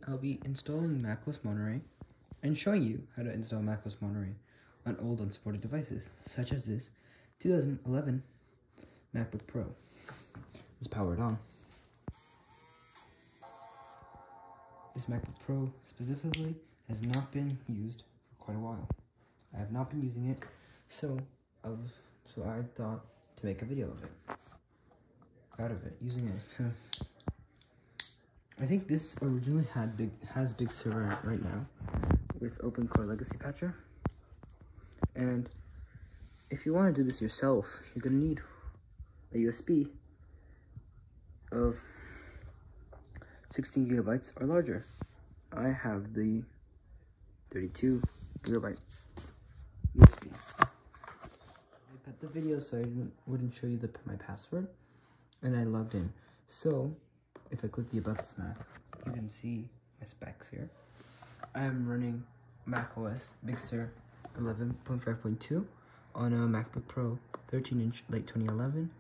I'll be installing macOS Monterey and showing you how to install macOS Monterey on old unsupported devices, such as this 2011 MacBook Pro. It's powered on. This MacBook Pro specifically has not been used for quite a while. I have not been using it, so I thought to make a video of it, using it. I think this originally has Big Server right now with OpenCore Legacy Patcher. And if you want to do this yourself, you're gonna need a USB of 16 gigabytes or larger. I have the 32 gigabyte USB. I cut the video so I wouldn't show you my password, and I logged in. So if I click the About This Mac, you can see my specs here. I am running macOS Big Sur 11.5.2 on a MacBook Pro 13-inch late 2011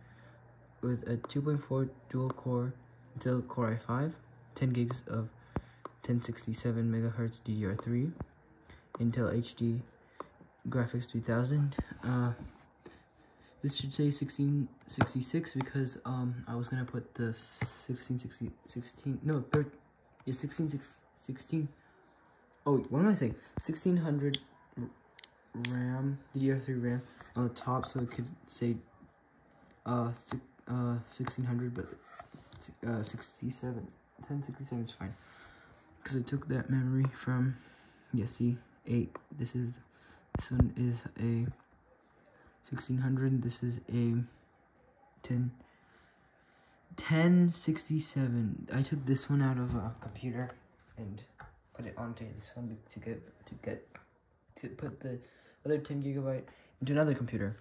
with a 2.4 dual-core Intel Core i5, 10 gigs of 1067 megahertz DDR3, Intel HD Graphics 3000. This should say 1666 because I was gonna put the 16. Oh, what am I saying? 1600 RAM, DDR3 RAM on the top, so it could say 1600, but 1067 is fine because I took that memory from, see, 8. This one is a 1600. This is a 1067. I took this one out of a computer and put it onto this one to put the other 10 gigabyte into another computer.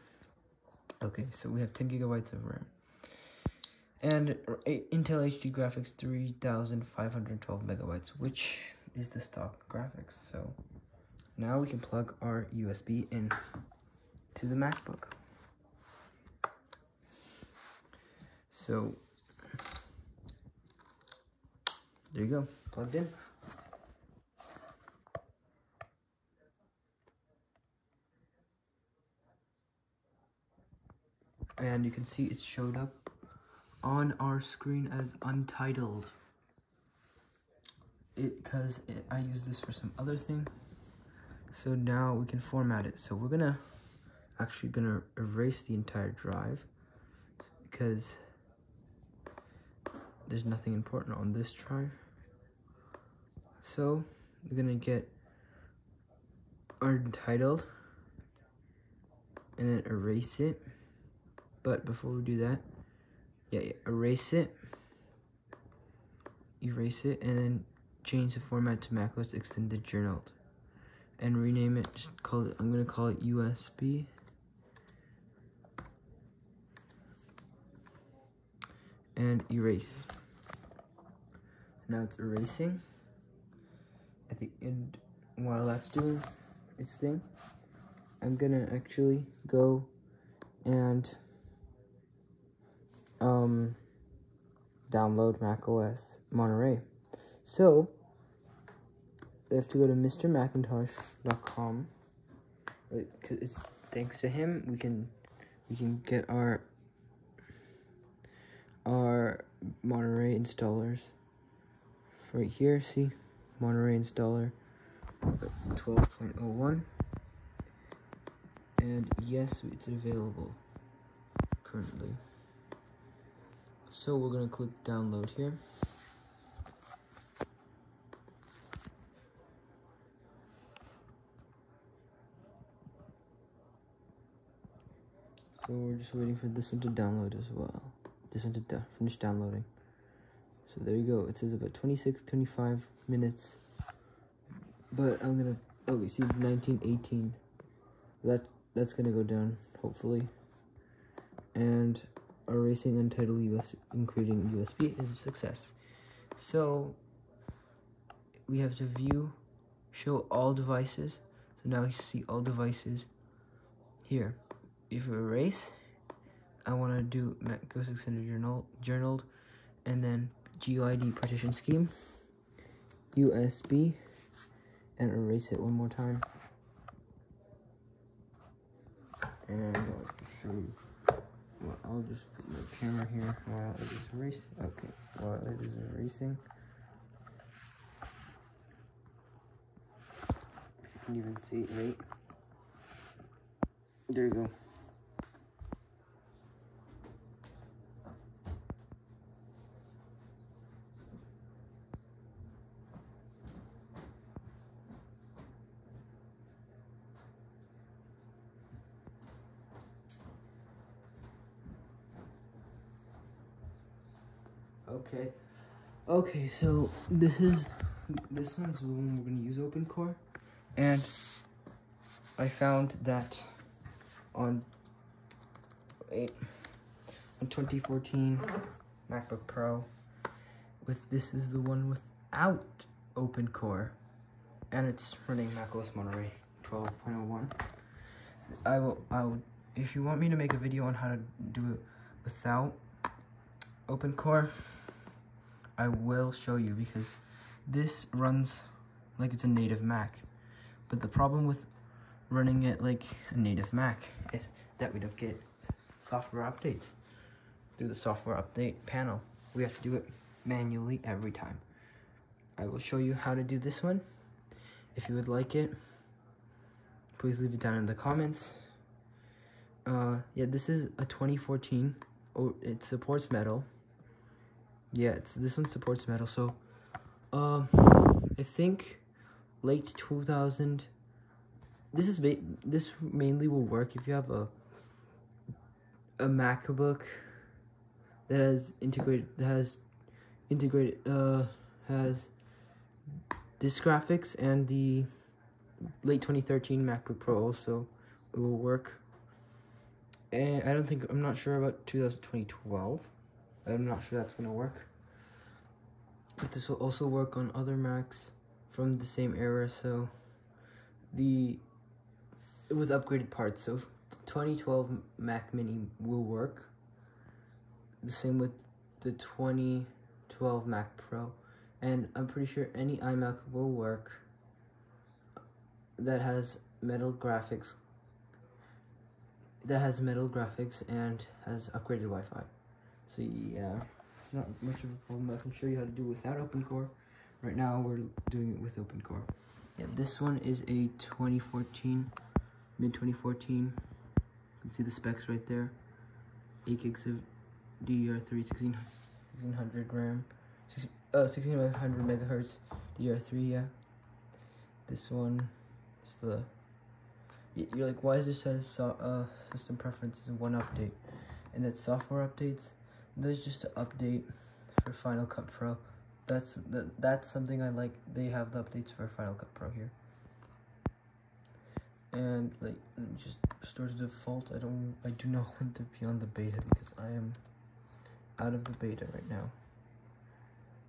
Okay, so we have 10 gigabytes of RAM and Intel HD Graphics 3512 megabytes, which is the stock graphics. So now we can plug our USB in to the MacBook. So there you go, plugged in. And you can see it showed up on our screen as untitled. Because I use this for some other thing. So now we can format it. So we're actually gonna erase the entire drive because there's nothing important on this drive. So we're gonna get our untitled and then erase it. But before we do that, erase it, and then change the format to macOS Extended Journaled, and rename it. Just call it. I'm gonna call it USB. And erase. Now it's erasing. At the end, while that's doing its thing, I'm gonna actually go and download macOS Monterey. So we have to go to mrmacintosh.com. Because it's thanks to him we can get our Monterey installers right here. See, Monterey installer 12.01, and yes, it's available currently. So we're gonna click download here. So we're just waiting for this one to download as well. This one to finish downloading. So there you go. It says about 25 minutes. But I'm gonna, you see 1918. That's gonna go down, hopefully. And erasing untitled including USB is a success. So we have to view, show all devices. So now you see all devices here. If you erase, I want to do macOS Extended Journaled, and then GUID partition scheme, USB and erase it one more time. And I'll show you. Well, I'll just put my camera here while it is erasing. Okay, while it is erasing. If you can even see it, right? There you go. Okay, so this one's the one we're gonna use OpenCore, and I found that on 2014 MacBook Pro, this is the one without OpenCore, and it's running macOS Monterey 12.01. I will, if you want me to make a video on how to do it without OpenCore, I will show you, because this runs like it's a native Mac. But the problem with running it like a native Mac is that we don't get software updates through the software update panel. We have to do it manually every time. I will show you how to do this one. If you would like it, please leave it down in the comments. Yeah, this is a 2014. Oh, it supports metal. Yeah, this one supports metal. So, I think late 2000. This mainly will work if you have a MacBook that has has disk graphics, and the late 2013 MacBook Pro also will work. And I'm not sure about 2012. I'm not sure that's gonna work. But this will also work on other Macs from the same era, so with upgraded parts. So the 2012 Mac Mini will work. The same with the 2012 Mac Pro. And I'm pretty sure any iMac will work that has metal graphics and has upgraded Wi-Fi. So yeah, it's not much of a problem. I can show you how to do it without OpenCore. Right now we're doing it with OpenCore. Yeah, this one is a 2014, mid-2014. You can see the specs right there. 8 gigs of DDR3, 1600 RAM, 1600 megahertz DDR3. Yeah, this one is the. You're like, why is there says system preferences in one update? And that's software updates. There's just an update for Final Cut Pro. That's something I like. They have the updates for Final Cut Pro here. And like, just store to default. I do not want to be on the beta because I am out of the beta right now.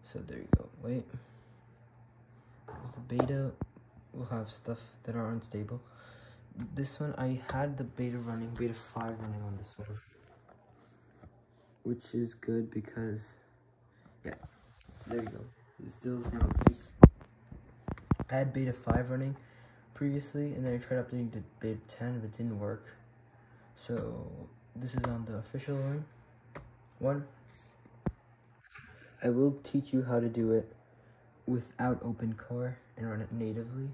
So there you go. Wait, because the beta will have stuff that are unstable. This one, I had the beta 5 running on this one, which is good because, yeah, so there you go. It still is no updates. I had beta 5 running previously, and then I tried updating to beta 10, but it didn't work. So this is on the official one. I will teach you how to do it without OpenCore and run it natively,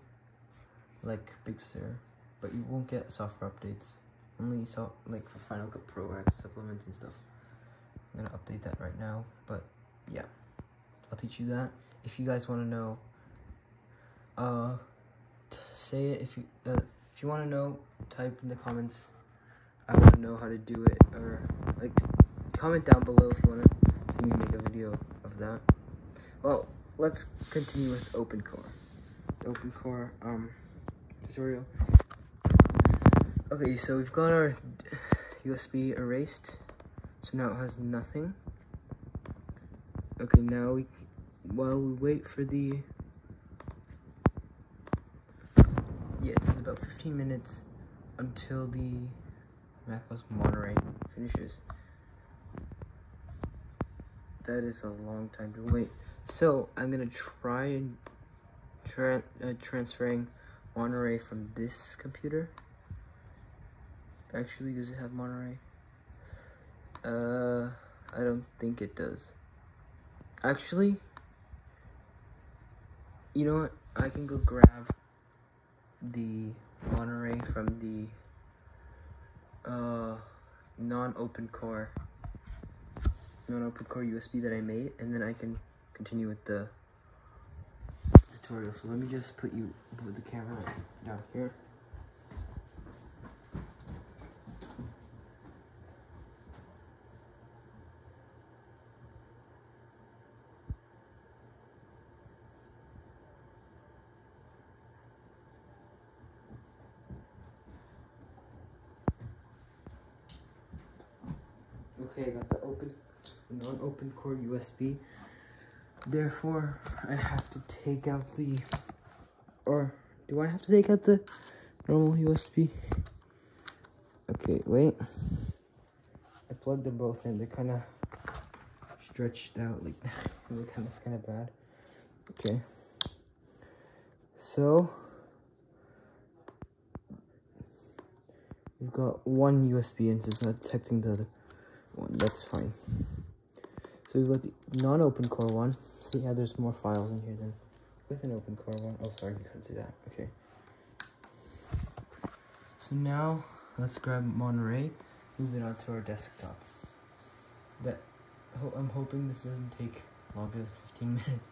like Big Sur. But you won't get software updates. Only like for Final Cut Pro X supplements and stuff. I'm gonna update that right now. But yeah, I'll teach you that. If you guys want to know, say it. If you want to know, type in the comments. I want to know how to do it, or like comment down below if you want to see me make a video of that. Well, let's continue with OpenCore. OpenCore tutorial. Okay, so we've got our USB erased, so now it has nothing. Okay, now while we wait for the, yeah, it takes about 15 minutes until the macOS Monterey finishes. That is a long time to wait. So I'm gonna try and transferring Monterey from this computer. Actually, does it have Monterey? I don't think it does. Actually, you know what? I can go grab the Monterey from the non-open core USB that I made, and then I can continue with the tutorial. So let me just put the camera down here. Okay, I got the non-open core USB. Therefore, I have to take out or do I have to take out the normal USB? Okay, wait. I plugged them both in. They're kind of stretched out like that. It's kind of bad. Okay. So, we've got one USB in, so it's not detecting the other one. That's fine. So we've got the non-open core one. See how there's more files in here than with an open core one. Oh, sorry, you couldn't see that. Okay. So now let's grab Monterey, move it onto our desktop. I'm hoping this doesn't take longer than 15 minutes.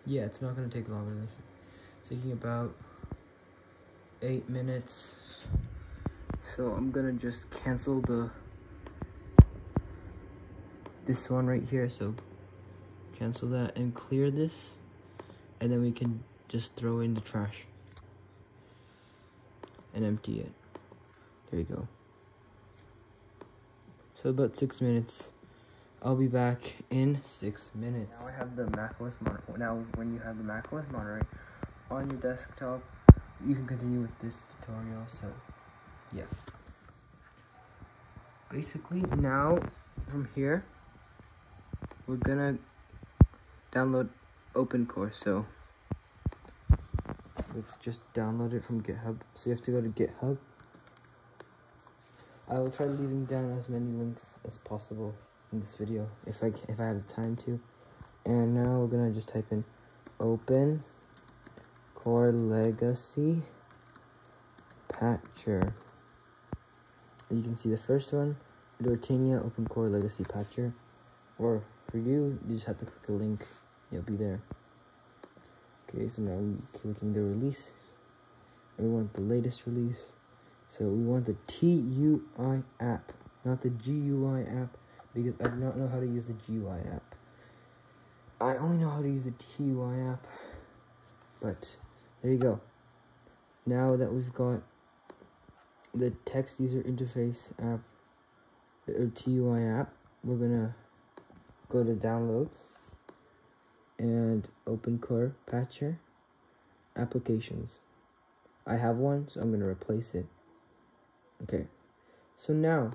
Yeah, it's not going to take longer than 15. It's taking about 8 minutes. So I'm going to just cancel this one right here. So cancel that and clear this. And then we can just throw in the trash and empty it. There you go. So about 6 minutes. I'll be back in 6 minutes. Now I have the macOS Monterey. Now when you have the macOS Monterey on your desktop, you can continue with this tutorial. So yeah. Basically now from here, we're gonna download OpenCore. So let's just download it from GitHub. So you have to go to GitHub. I will try leaving down as many links as possible in this video if I have the time to. And now we're gonna just type in Open Core Legacy Patcher. And you can see the first one, Dortania Open Core Legacy Patcher. Or for you just have to click a link. It'll be there. Okay, so now we're clicking the release. And we want the latest release. So we want the TUI app, not the GUI app, because I do not know how to use the GUI app. I only know how to use the TUI app. But there you go. Now that we've got the text user interface app, or TUI app, we're gonna go to downloads and Open Core Patcher applications. I have one, so I'm gonna replace it. Okay, so now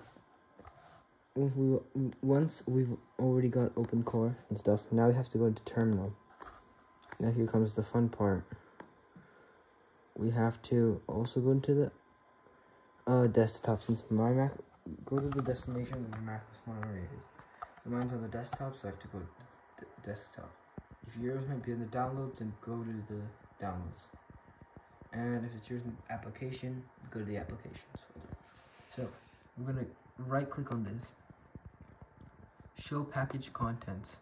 once we've already got Open Core and stuff, now we have to go into terminal. Now here comes the fun part. We have to also go into the desktop, since my Mac, go to the destination where my macOS Monterey is. So mine's on the desktop, so I have to go to the desktop. If yours might be in the downloads, then go to the downloads. And if it's yours in application, go to the applications folder. So we're gonna right click on this. Show package contents.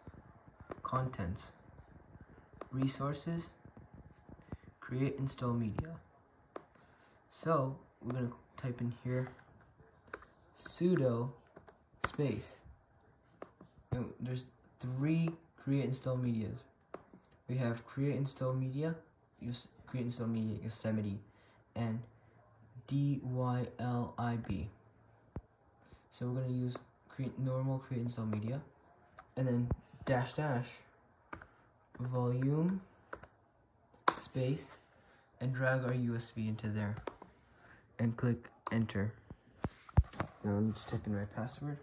Resources. Create install media. So we're gonna type in here sudo space. And there's 3 create install medias. We have create install media, create install media Yosemite, and DYLIB. So we're gonna use normal create install media, and then -- volume space, and drag our USB into there, and click enter. Now I'm just typing my password.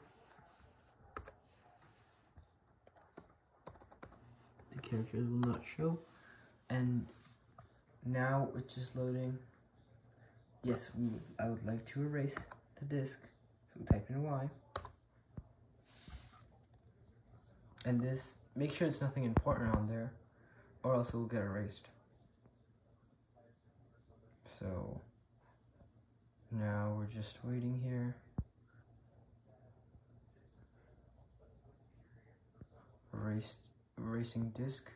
characters will not show. And now it's just loading. Yes, I would like to erase the disk. So we type in Y. And this, make sure it's nothing important on there, or else it will get erased. So now we're just waiting here. Erasing disk.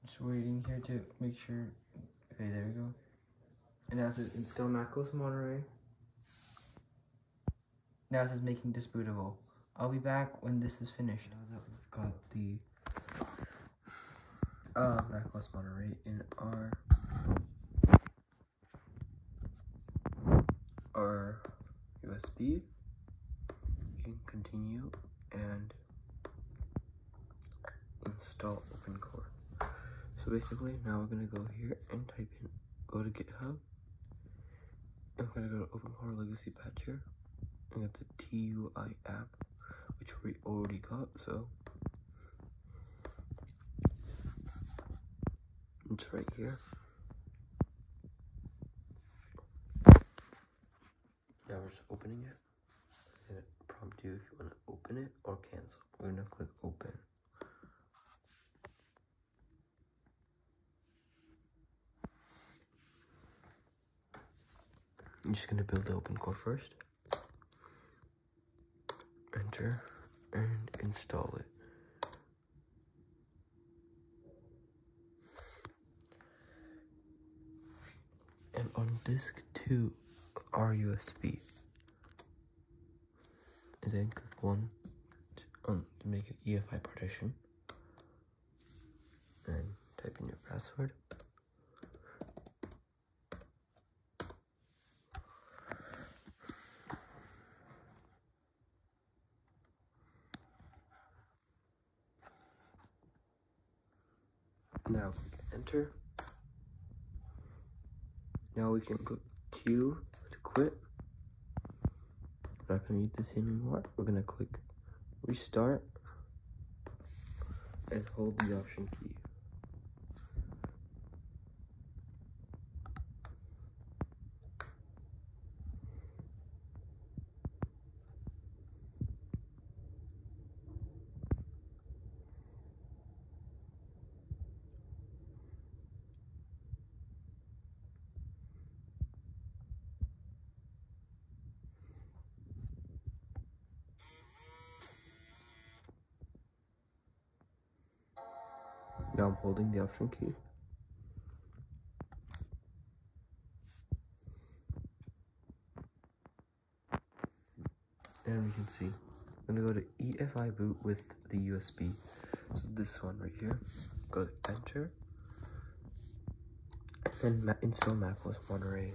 Just waiting here to make sure. Okay, there we go. And now it says install macOS Monterey. Now it says making disk bootable. I'll be back when this is finished. Now that we've got the macOS Monterey in our USB, you can continue and install OpenCore. So basically, now we're gonna go here and type in, go to GitHub, and we're gonna go to OpenCore Legacy Patcher, and get the TUI app, which we already got, so it's right here. Now we're just opening it, and it prompts you if you want to open it or cancel. We're gonna click open. I'm just gonna build the OpenCore first. Enter and install it. And on disk 2 are USB. And then click 1 to make an EFI partition. And type in your password. Now click enter. Now we can click Q to quit. We're not gonna need this anymore. We're gonna click restart and hold the option key. Now I'm holding the option key. And we can see, I'm gonna go to EFI boot with the USB. So this one right here, go to enter, and then install macOS Monterey.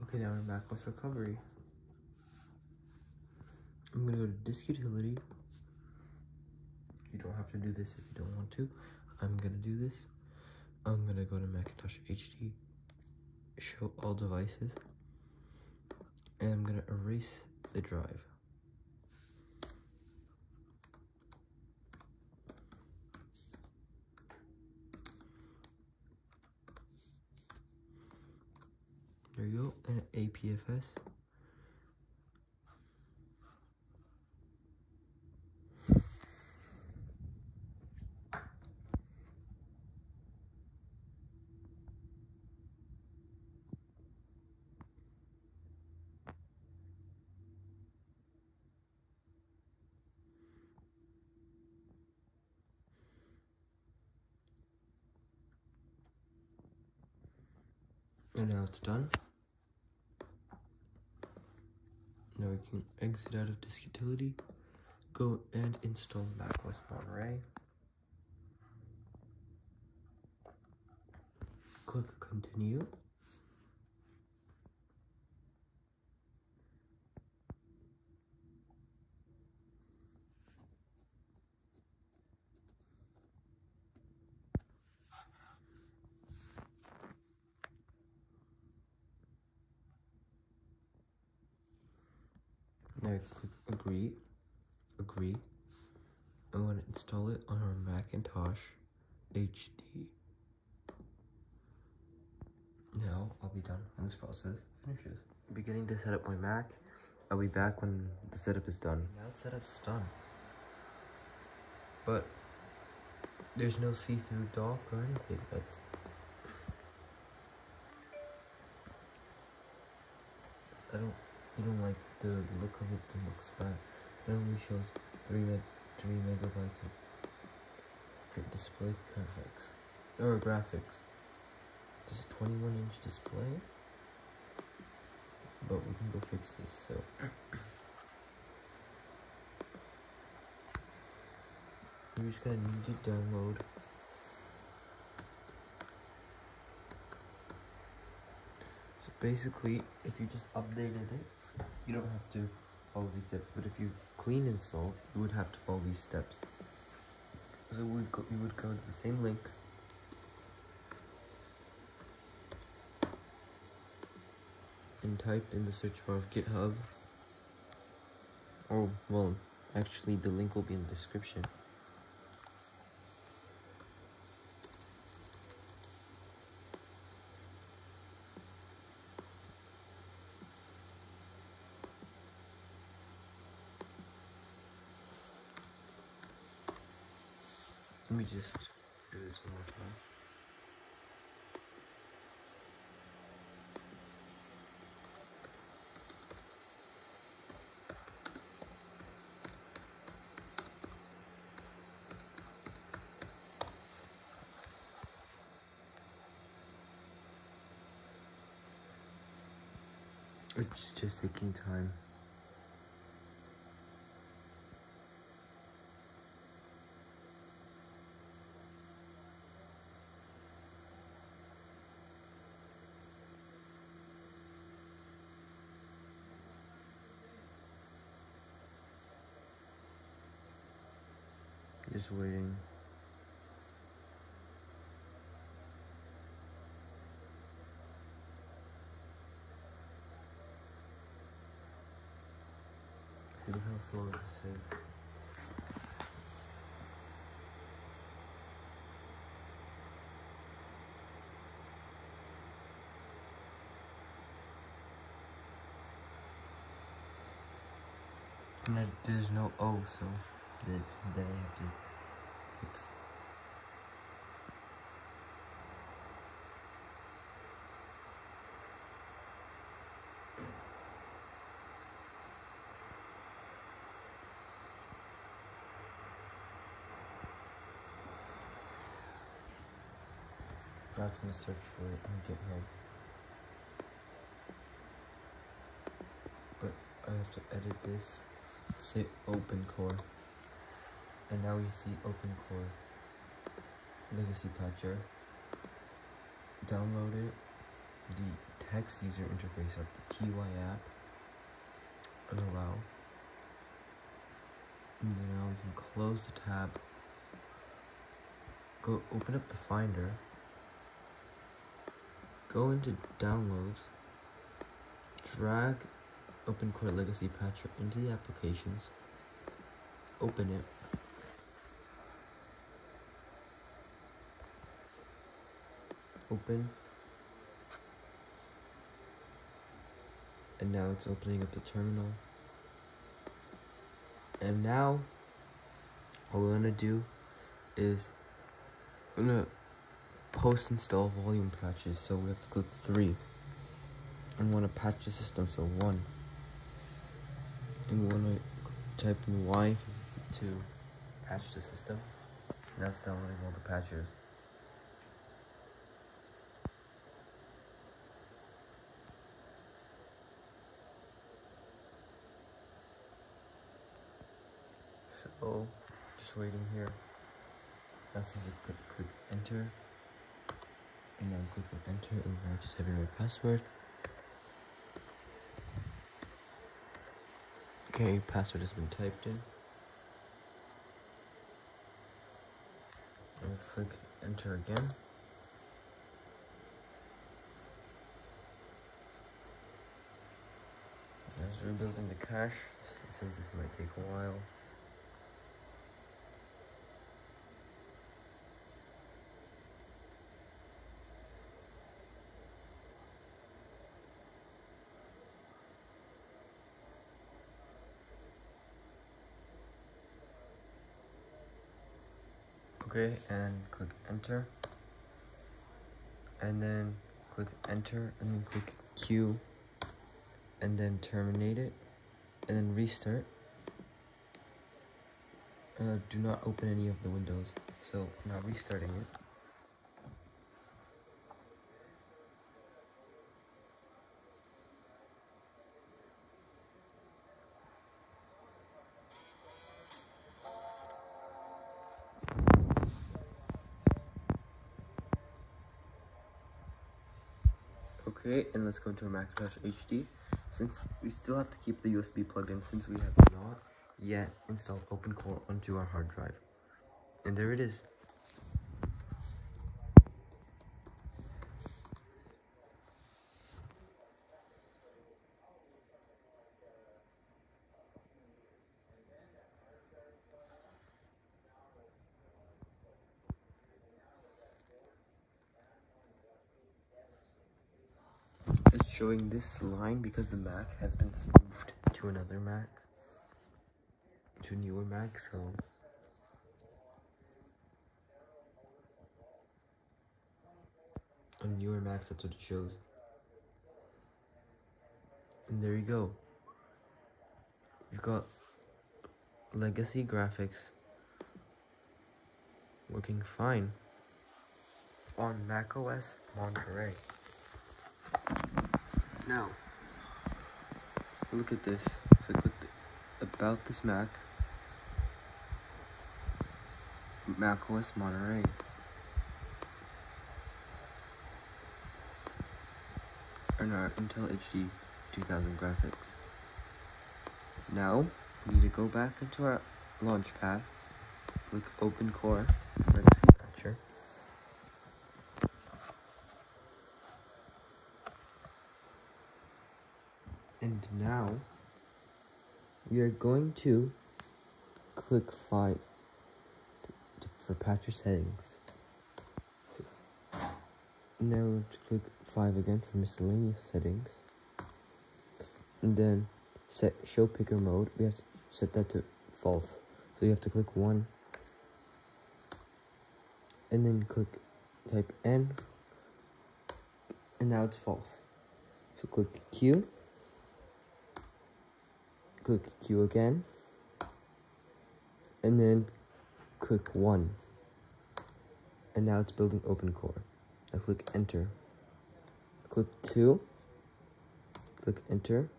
Okay, now in macOS recovery, I'm gonna go to disk utility. You don't have to do this if you don't want to. I'm gonna do this. I'm gonna go to Macintosh HD, show all devices, and I'm gonna erase the drive. There you go, and APFS. And now it's done. Now we can exit out of disk utility, go and install macOS Monterey. Click continue. Now click agree. I want to install it on our Macintosh HD. Now I'll be done when this process finishes. Beginning to set up my Mac. I'll be back when the setup is done. Now the setup's done. But there's no see-through dock or anything. I don't like the look of it. It looks bad. It only shows 3 megabytes of display graphics. This is a 21-inch display, but we can go fix this. So you're just gonna need to download So basically, if you just updated it, you don't have to follow these steps. But if you clean install, you would have to follow these steps. So we would go to the same link. And type in the search bar of GitHub. Oh, well, actually the link will be in the description. Let me just do this one more time. It's just taking time. Just waiting. See how slow this is. And there's no O, so that's that I have to fix. Now it's gonna search for it on GitHub. But I have to edit this. Say open core. And now you see open core legacy patcher. Download it. The text user interface of the TY app. And allow. And then now we can close the tab. Go open up the Finder. Go into downloads, drag Open Core Legacy Patcher into the applications, open it, open, and now it's opening up the terminal. And now, what we're gonna do is, we're gonna post install volume patches, so we have to click 3 and want to patch the system, so 1, and we want to type in Y to patch the system. Now it's downloading all the patches. So just waiting here. Now says click enter, and now click on enter, and now just type in my password. Okay, password has been typed in. And click enter again. Now it's rebuilding the cache. It says this might take a while. Okay, and click enter, and then click enter, and then click Q, and then terminate it, and then restart. Do not open any of the windows. So now restarting it. Okay, and let's go into our macOS HD. Since we still have to keep the USB plugged in, since we have not yet installed OpenCore onto our hard drive. And there it is. It's showing this line because the Mac has been moved to another Mac, to a newer Mac, so on newer Macs, that's what it shows. And there you go. You've got legacy graphics working fine on macOS Monterey. Now, look at this. If I click about this macOS Monterey. Or no, Intel HD 2000 graphics. Now, we need to go back into our launchpad, click OpenCore, legacy patcher. And now, we are going to click 5 for patcher settings. So, now we have to click 5 again for miscellaneous settings. And then set show picker mode. We have to set that to false. So you have to click 1. And then type N. And now it's false. So click Q. Click Q again, and then click 1, and now it's building OpenCore. Now click enter, click 2, click enter,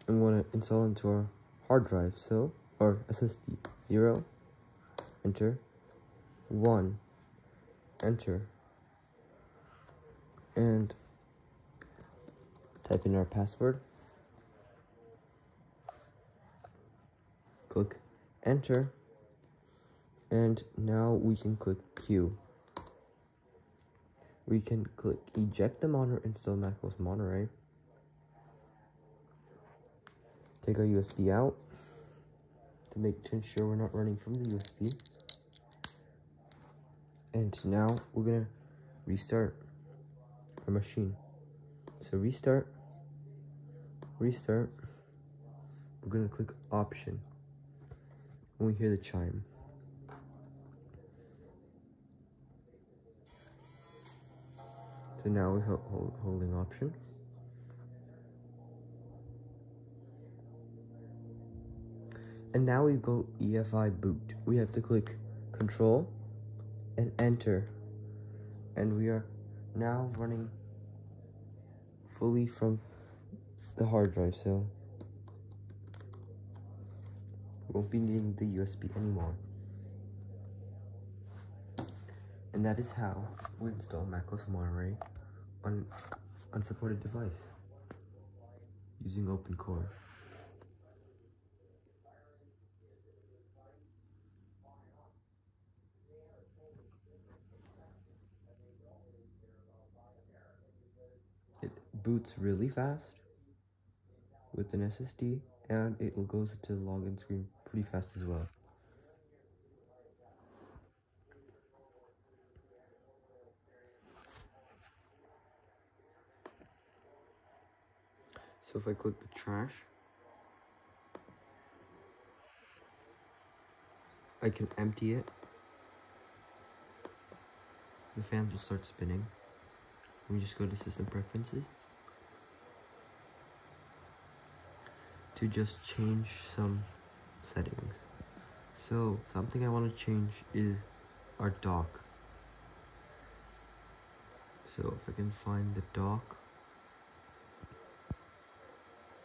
and we want to install into our hard drive, or SSD, 0, enter, 1, enter, and type in our password. Click enter, and now we can click Q. We can click eject the monitor, install macOS Monterey. Take our USB out to ensure we're not running from the USB. And now we're gonna restart our machine. So restart. We're gonna click option when we hear the chime. So now we're holding option. And now we go EFI boot. We have to click control and enter. And we are now running fully from the hard drive. So won't be needing the USB anymore. And that is how we install macOS Monterey on unsupported device using OpenCore. It boots really fast with an SSD, and it goes to the login screen pretty fast as well. So if I click the trash, I can empty it. The fans will start spinning. We just go to System Preferences to just change some settings. So something I want to change is our dock. So if I can find the dock.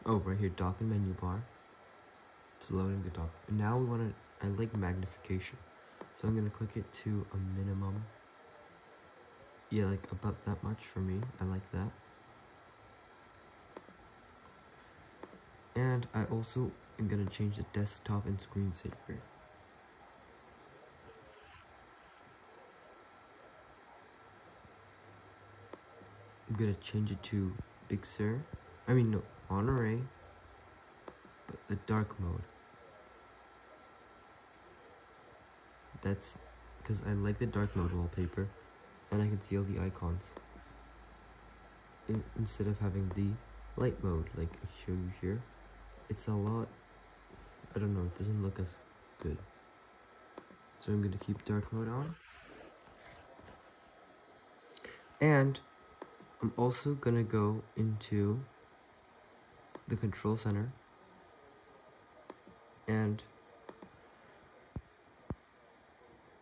Oh, right here, dock and menu bar. It's loading the dock. And now I like magnification. So I'm gonna click it to a minimum. Yeah, like about that much for me. I like that. And I also am gonna change the desktop and screensaver. I'm gonna change it to Big Sur. Monterey, but the dark mode. That's because I like the dark mode wallpaper, and I can see all the icons. Instead of having the light mode, like I show you here, it's a lot, I don't know, it doesn't look as good. So I'm gonna keep dark mode on. And I'm also gonna go into the control center and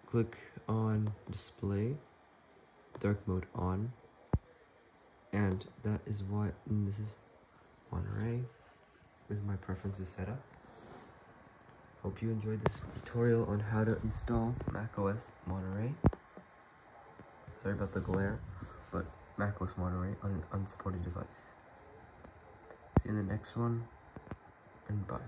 click on display, dark mode on, and that is what, and this is Monterey. This is my preferences setup. Hope you enjoyed this tutorial on how to install macOS Monterey. Sorry about the glare, but macOS Monterey on an unsupported device. See you in the next one, and bye.